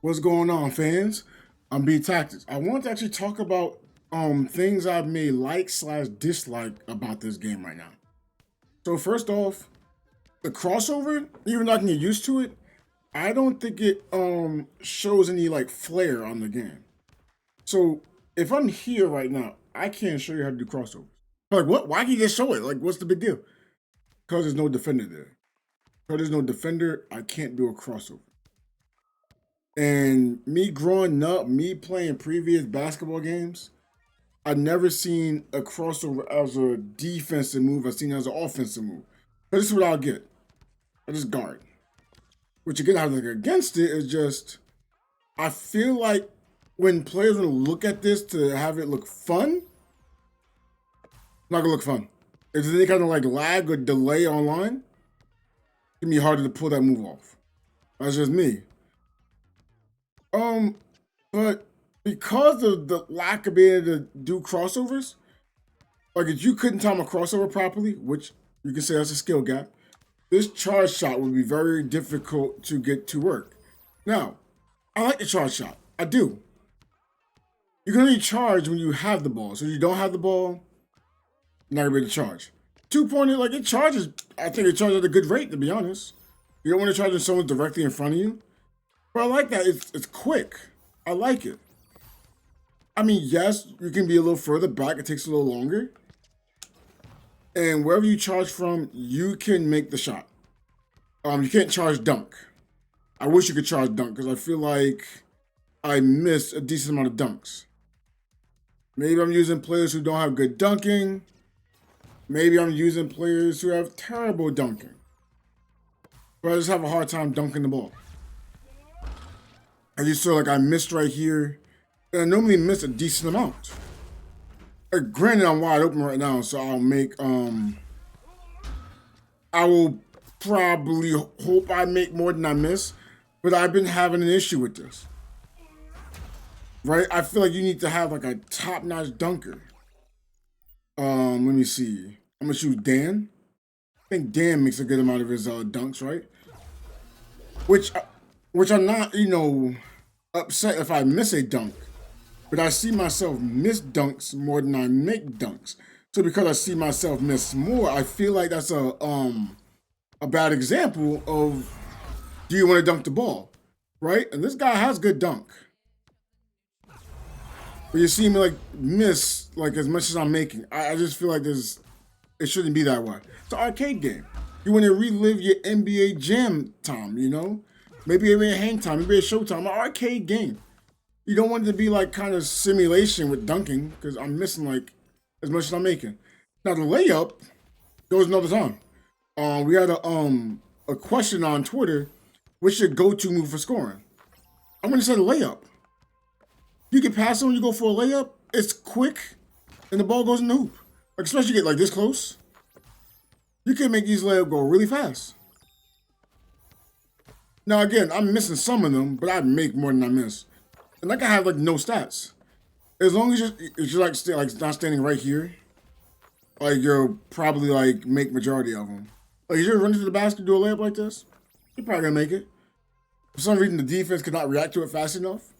What's going on, fans? I'm B Tactics. I want to actually talk about things I've made like slash dislike about this game right now. So first off, the crossover, even though I can get used to it, I don't think it shows any like flair on the game. So if I'm here right now, I can't show you how to do crossovers. Like what? Why can't you just show it? Like what's the big deal? Because there's no defender there. Because there's no defender, I can't do a crossover. And me growing up, me playing previous basketball games, I've never seen a crossover as a defensive move. I've seen it as an offensive move. But this is what I'll get. I just guard. Which again, I have against it is just, I feel like when players will look at this to have it look fun, not gonna look fun. If there's any kind of like lag or delay online, it can be harder to pull that move off. That's just me. But because of the lack of being able to do crossovers, like if you couldn't time a crossover properly, which you can say that's a skill gap, this charge shot would be very difficult to get to work. Now, I like the charge shot. I do. You can only charge when you have the ball. So if you don't have the ball, you're not gonna be able to charge. 2-pointer, like it charges, I think it charges at a good rate, to be honest. You don't want to charge when someone's directly in front of you. But I like that. It's quick. I like it. I mean, yes, you can be a little further back. It takes a little longer. And wherever you charge from, you can make the shot. You can't charge dunk. I wish you could charge dunk because I feel like I missed a decent amount of dunks. Maybe I'm using players who don't have good dunking. Maybe I'm using players who have terrible dunking. But I just have a hard time dunking the ball. I just feel like I missed right here. And I normally miss a decent amount. Granted, I'm wide open right now, so I'll make, I will probably hope I make more than I miss, but I've been having an issue with this. Right? I feel like you need to have like a top-notch dunker. Let me see. I'm gonna choose Dan. I think Dan makes a good amount of his dunks, right? Which I'm not, upset if I miss a dunk. But I see myself miss dunks more than I make dunks. So because I see myself miss more, I feel like that's a bad example of do you want to dunk the ball, right? And this guy has good dunk. But you see me like miss like as much as I'm making. I just feel like it shouldn't be that way. It's an arcade game. You want to relive your NBA Jam time, Maybe a hang time, maybe a showtime, an arcade game. You don't want it to be like kind of simulation with dunking because I'm missing like as much as I'm making. Now the layup goes another time. We had a question on Twitter, what's your go-to move for scoring? I'm gonna say the layup. You can pass it when you go for a layup. It's quick, and the ball goes in the hoop. Like especially you get like this close, you can make these layups go really fast. Now again, I'm missing some of them, but I make more than I miss. And like I have like no stats. As long as you're like not standing right here, like you'll probably like make majority of them. Like if you're running to the basket, do a layup like this, you're probably gonna make it. For some reason, the defense could not react to it fast enough,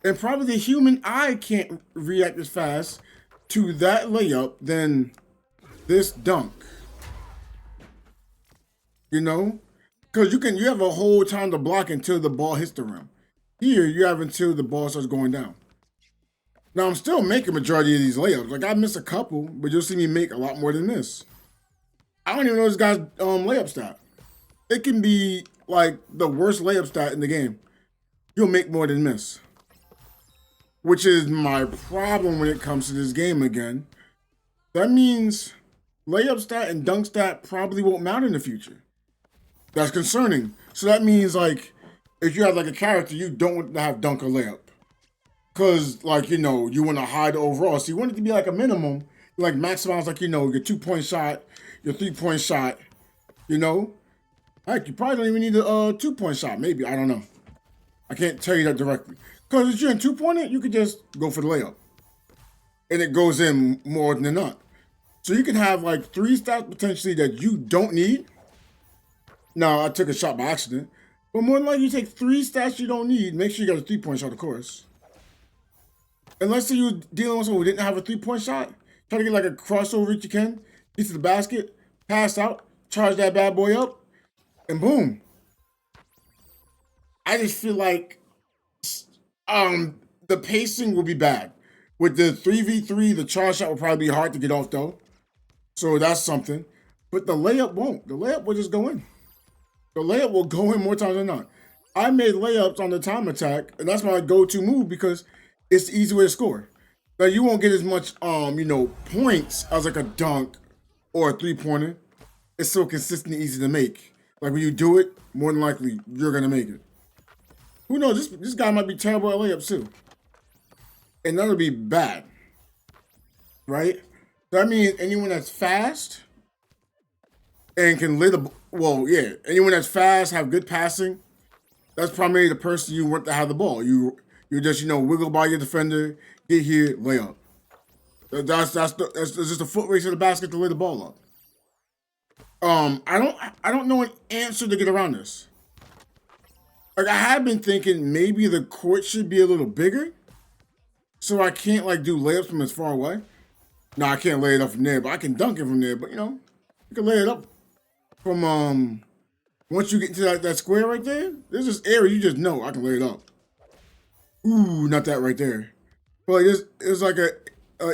and probably the human eye can't react as fast to that layup than this dunk. Because you have a whole time to block until the ball hits the rim. Here, you have until the ball starts going down. Now, I'm still making majority of these layups. Like, I miss a couple, but you'll see me make a lot more than this. I don't even know this guy's layup stat. It can be, like, the worst layup stat in the game. You'll make more than miss. Which is my problem when it comes to this game again. That means layup stat and dunk stat probably won't matter in the future. That's concerning. So that means, like, if you have like a character, you don't want to have dunk or layup. Because, like, you want to hide overall. So you want it to be like a minimum. Like, maximize, like, your 2-point shot, your 3-point shot, Heck, you probably don't even need a 2-point shot. Maybe. I don't know. I can't tell you that directly. Because if you're in 2-pointer, you could just go for the layup. And it goes in more than not. So you can have, like, 3 stats potentially that you don't need. Now, I took a shot by accident. But more than likely, you take 3 stats you don't need. Make sure you got a 3-point shot, of course. And let's say you're dealing with someone who didn't have a 3-point shot. Try to get like a crossover if you can. Get to the basket, pass out, charge that bad boy up, and boom. I just feel like the pacing will be bad. With the 3v3, the charge shot will probably be hard to get off though. So that's something. But the layup won't. The layup will just go in. The layup will go in more times than not. I made layups on the time attack, and that's my go-to move because it's the easy way to score. Now you won't get as much points as like a dunk or a 3-pointer. It's so consistent and easy to make. Like when you do it, more than likely you're gonna make it. Who knows? This guy might be terrible at layups too. And that'll be bad. Right? That means anyone that's fast and can anyone that's fast, have good passing, that's primarily the person you want to have the ball. You just wiggle by your defender, get here, lay up. That's just a foot race to the basket to lay the ball up. I don't know an answer to get around this. Like I have been thinking maybe the court should be a little bigger, so I can't like do layups from as far away. No, I can't lay it up from there, but I can dunk it from there. But you can lay it up from once you get into that square right there. There's this area you just know I can lay it up. Ooh, not that right there. But it's like a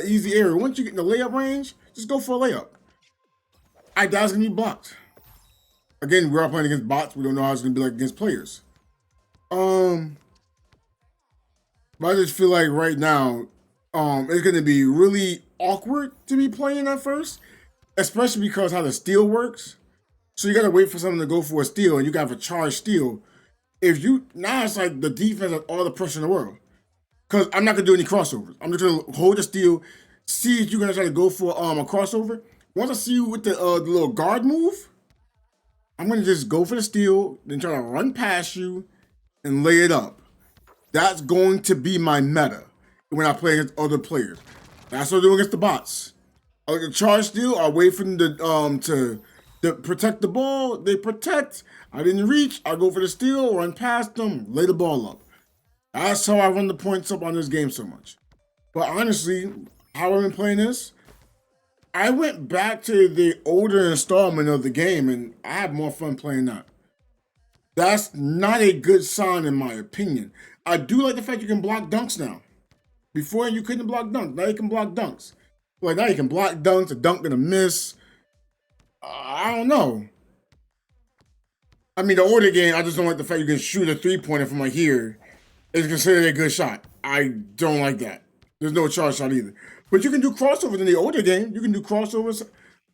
easy area. Once you get in the layup range, just go for a layup. I doubt it's gonna be blocked. Again, we're all playing against bots. We don't know how it's gonna be like against players. But I just feel like right now, it's gonna be really awkward to be playing at first, especially because how the steal works. So you gotta wait for someone to go for a steal, and you gotta have a charge steal. Now it's like the defense has all the pressure in the world. Cause I'm not gonna do any crossovers. I'm just gonna hold the steal, see if you're gonna try to go for a crossover. Once I see you with the little guard move, I'm gonna just go for the steal, then try to run past you and lay it up. That's going to be my meta when I play against other players. That's what I do against the bots. I like a charge steal. I wait for them to protect the ball. They protect. I didn't reach. I go for the steal, run past them, lay the ball up. That's how I run the points up on this game so much. But honestly, how I've been playing this, I went back to the older installment of the game, and I have more fun playing that. That's not a good sign in my opinion. I do like the fact you can block dunks now. Before you couldn't block dunks. Now you can block dunks. Like now you can block dunks, a dunk gonna miss. I don't know. I mean, the older game, I just don't like the fact you can shoot a 3-pointer from like here. It's considered a good shot. I don't like that. There's no charge shot either. But you can do crossovers in the older game. You can do crossovers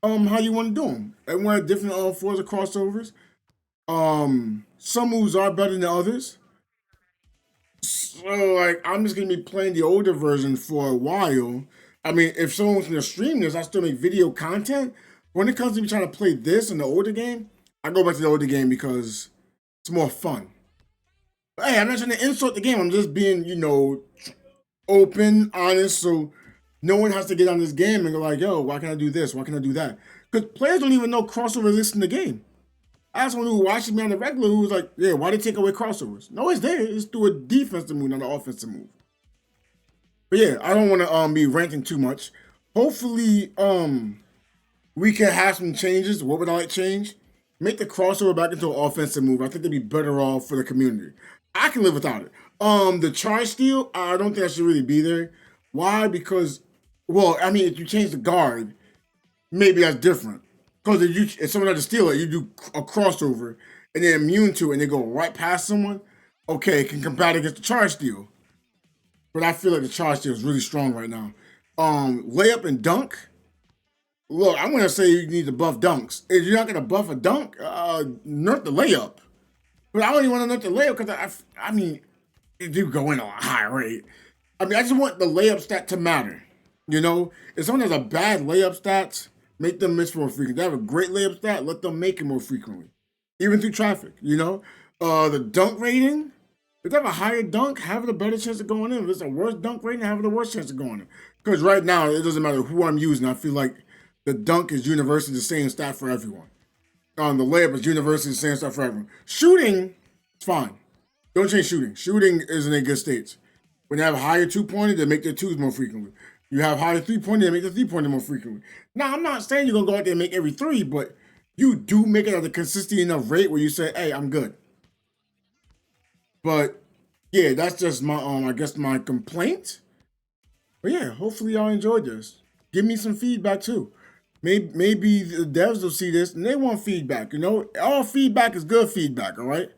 how you want to do them. Everyone has different forms of crossovers. Some moves are better than others. So, like, I'm just going to be playing the older version for a while. I mean, if someone's going to stream this, I still make video content. When it comes to me trying to play this in the older game, I go back to the older game because it's more fun. But hey, I'm not trying to insult the game. I'm just being, open, honest, so no one has to get on this game and go like, yo, why can't I do this? Why can't I do that? Because players don't even know crossover exists in the game. I asked someone who watches me on the regular who was like, yeah, why did they take away crossovers? No, it's there. It's through a defensive move, not an offensive move. But yeah, I don't want to be ranting too much. Hopefully, we can have some changes. What would I like change? Make the crossover back into an offensive move. I think they'd be better off for the community. I can live without it. The charge steal, I don't think that should really be there. Why? Because, if you change the guard, maybe that's different. Because if someone has to steal it, you do a crossover and they're immune to it and they go right past someone, okay, it can combat against the charge steal. But I feel like the charge steal is really strong right now. Layup and dunk. Look, I'm going to say you need to buff dunks. If you're not going to buff a dunk, nerf the layup. But I don't even want to nerf the layup because, it do go in a high rate. I just want the layup stat to matter. If someone has a bad layup stats, make them miss more frequently. They have a great layup stat, let them make it more frequently. Even through traffic, The dunk rating, if they have a higher dunk, have a better chance of going in. If it's a worse dunk rating, have the worst chance of going in. Because right now, it doesn't matter who I'm using. I feel like the dunk is universally the same stat for everyone. The layup is universally the same stat for everyone. Shooting, It's fine. Don't change shooting. Shooting is in a good state. When you have a higher 2-pointer, they make their 2s more frequently. You have higher 3-pointer, they make the 3-pointer more frequently. Now, I'm not saying you're going to go out there and make every 3, but you do make it at a consistent enough rate where you say, hey, I'm good. But yeah, that's just my I guess my complaint. But yeah, hopefully y'all enjoyed this. Give me some feedback too. Maybe the devs will see this and they want feedback. You know, all feedback is good feedback, all right?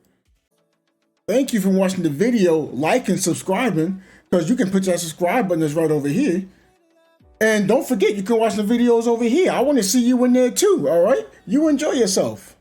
Thank you for watching the video, like and subscribing, because you can put that subscribe button that's right over here. And don't forget, you can watch the videos over here. I want to see you in there too, all right? You enjoy yourself.